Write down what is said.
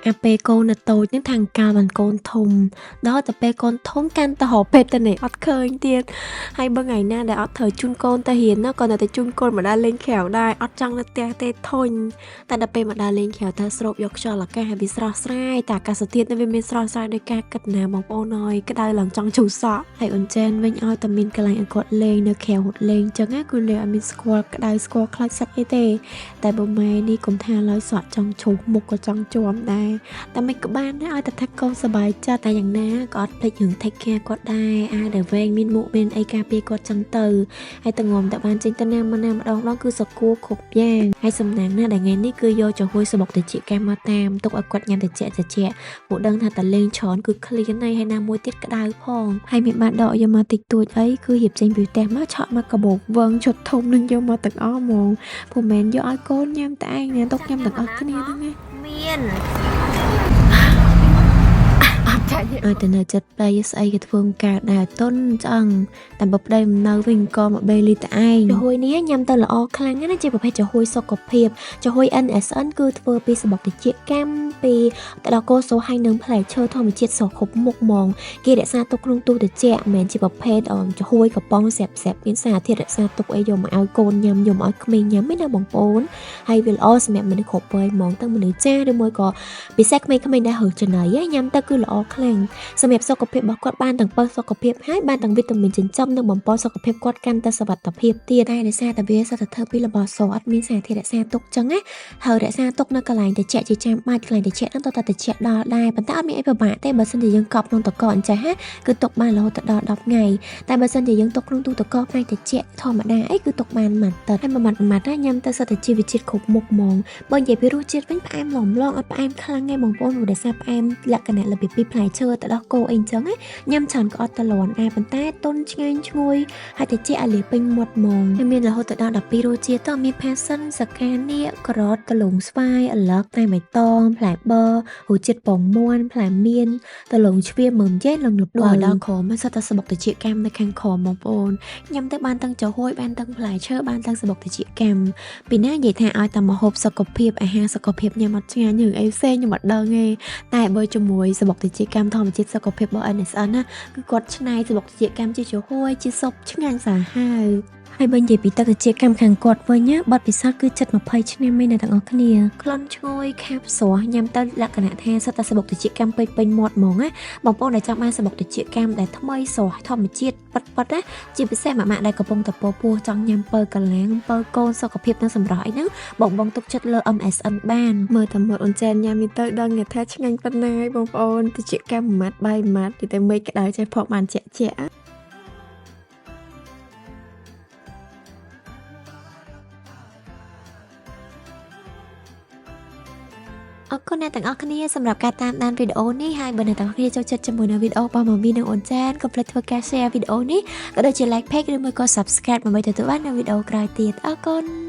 អាពេលកូននៅតូចហ្នឹងថាងកាលបានកូនធំដល់តែពេលកូនធំកាន់តែរកពេលទៅនេះអត់ឃើញទៀតហើយបើថ្ងៃណាដែលអត់ត្រូវជូនកូនទៅរៀនណាក៏នៅតែជូនកូនមកដើរលេងក្រៅដែរអត់ចង់នៅផ្ទះទេធុញតែដល់ពេលមកដើរលេងក្រៅទៅស្រូបយកខ្យល់អាកាសឲ្យវាស្រស់ស្រាយតែអាកាសធាតុនេះវាមានស្រស់ស្រាយដោយការគិតណាបងប្អូនអើយក្តៅឡើងចង់ជូរសក់ហើយអូនចែនវិញឲ្យតែមានកន្លែងឲ្យគាត់លេងនៅក្រៅហត់លេងចឹងណាគឺលេងអត់មានស្គាល់ក្តៅស្គាល់ខ្លាចសាច់អីទេតែបើម៉ែនេះកុំថាឡើយសក់ចង់ឈូសមុខក៏ចង់ជួមដែរតែមិនក៏បានដែរឲ្យតែថាកូនសប្បាយចិត្តតែយ៉ាងណាក៏អត់ភ្លេចរឿង take care គាត់ដែរអាដែលវែងមានមុខមានអីការពារគាត់ចឹងទៅហើយតងំតែបានចេញទៅណាម្ដងគឺសកួរគ្រប់យ៉ាងហើយសំណាងណាដែលថ្ងៃនេះគឺយកចំហួយសបុកតិចកម្មមកតាមទុកឲ្យគាត់ញ៉ាំតិចពួកដឹងថាតលេងច្រើនគឺឃ្លានហើយណាមួយទៀតក្តៅផងហើយមានបានដកយកមកតិចតួចអីគឺរៀបចេញពីផ្ទះមកឆក់មកកាបូបវងឈុតធំនឹងយកមកទាំងអស់ហ្មងព្រោះមិនយកឲ្យកូនញ៉ាំតែឯងណាទុកញ៉ាំទាំងអស់គ្នាហ្នឹងណាមានឲ្យតែនៅចិត្តប្តីស្អីក៏ធ្វើកើតដែរតុនឆ្អឹងតែបើប្តីមិននៅវិញក៏មកបេលីតែឯងចំហួយនេះញ៉ាំទៅល្អខ្លាំងណាស់ជាប្រភេទចំហួយសុខភាពចំហួយ NSN គឺធ្វើពីសបុកតិចកម្មពីទៅដល់កូសូហើយនឹងផ្លែឈើធម្មជាតិស្រស់គ្រប់មុខហ្មងគេរក្សាទុកក្នុងទូតិចមិនមែនជាប្រភេទចំហួយកំប៉ុងស្រាប់មានសារធាតុរក្សាទុកអីយកមកឲ្យកូនញ៉ាំយកមកឲ្យក្មេងញ៉ាំឯណាបងប្អូនហើយវាល្អសម្រាប់មនុស្សគ្រប់វ័យហ្មងទាំងមនុស្សចាស់ឬមួយក៏ពិសេសក្មេងៗដែលហឺចំណីញ៉ាំទៅគឺល្អខ្លាំងសម្រាប់សុខភាពរបស់គាត់បានទាំងប៉ូវសុខភាពហើយបានទាំងវីតាមីនចិញ្ចឹមនិងបំពេញសុខភាពគាត់កាន់តែសុវត្ថិភាពទៀតតែដោយសារតែវាសត្វធ្វើពីរបស់សអត់មានសារធាតុរក្សាទុកចឹងណាហើយរក្សាទុកនៅកន្លែងត្រជាក់ជាចាំបាច់កន្លែងត្រជាក់ហ្នឹងទៅតែត្រជាក់ដល់ដែរប៉ុន្តែអត់មានអីពិបាកទេបើសិនជាយើងកប់ក្នុងតកអញ្ចឹងណាគឺទុកបានរហូតដល់10ថ្ងៃតែបើសិនជាយើងទុកក្នុងទូតកផ្នែកត្រជាក់ធម្មតាអីគឺទុកបានម៉ាត់ទៅហើយមួយម៉ាត់ណាញ៉ាំទៅសិតតែជីវជាតិគ្រប់មុខហ្មងបើនិយាយពីរសជាតិវិញផ្អែមឡំឡងអត់ផ្អែមខ្លាំងទេបងប្អូនព្រោះដោយសារផ្អែមលក្ខណៈរបៀបពីផ្លែឈើទៅដល់គោអីអញ្ចឹងញ៉ាំច្រើនក៏អត់តលន់ដែរប៉ុន្តែទុនឆ្ងាញ់ឈ្ងុយហើយត្រជាក់ឲ្យលាពេញមាត់ហ្មងហើយមានរហូតដល់12រសជាតិទៅមានផាសិនសកានៀការ៉ុតកលុងស្វាយអឡឹកតែបៃតងផ្លែបឺរសជាតិពងមួនផ្លែមៀនតលុងជ្វាមើមយ៉េលងលឹកដល់ក្រមសិតតែសបុកតិចកម្មនៅខាងក្រមបងប្អូនញ៉ាំទៅបានទាំងចំហួយបានទាំងផ្លែឈើបានទាំងសបុកតិចកម្មពីណានិយាយថាឲ្យតែម្ហូបសុខភាពអាហារសុខភាពញ៉ាំអត់ឆ្ងាញ់យើងអីផ្សេងខ្ញុំអត់ដឹងទេតែបើជាមួយសបុកតិចកម្មធម្មជាតិសុខភាពរបស់ NSN ណាគឺគាត់ច្នៃសបុកតិចកម្មជាចំហួយជាស៊ុបឆ្ងាញ់សាហាវហើយបើនិយាយពីទឹកតិចកម្មខាងគាត់វិញណាបទពិសោធន៍គឺចិត្ត20ឆ្នាំឯណាទាំងអស់គ្នាក្លិនឈ្ងុយខាប់ស្រស់ញ៉ាំទៅលក្ខណៈថាសិតតែសបុកតិចកម្មពេញមាត់ហ្មងណាបងប្អូនដែលចង់បានសបុកតិចកម្មដែលថ្មីស្រស់ធម្មជាតិប៉ិតណាជាពិសេសម៉ាក់ដែលកំពុងតែពោះចង់ញ៉ាំពៅកលាំងពៅកូនសុខភាពនិងសម្រស់អីហ្នឹងបងទុកចិត្តលើ MSN បានមើលតែមើលអូនចែនញ៉ាំនេះទៅដឹងថាឆ្ងាញ់ប៉ុណ្ណាហើយបងប្អូនតិចកម្មមួយម៉ាត់បាយម៉ាត់តែមេឃក្តៅចេះផកបានជាក់អរគុណអ្នកទាំងអស់គ្នាសម្រាប់ការតាមដានវីដេអូនេះហើយបើអ្នកទាំងអស់គ្នាចូលចិត្តជាមួយនឹងវីដេអូរបស់ម៉ាមីនិងអូនចានកុំភ្លេចធ្វើការ share វីដេអូនេះក៏ដូចជា like page ឬមួយក៏ subscribe ដើម្បីទទួលបាននូវវីដេអូក្រោយទៀតអរគុណ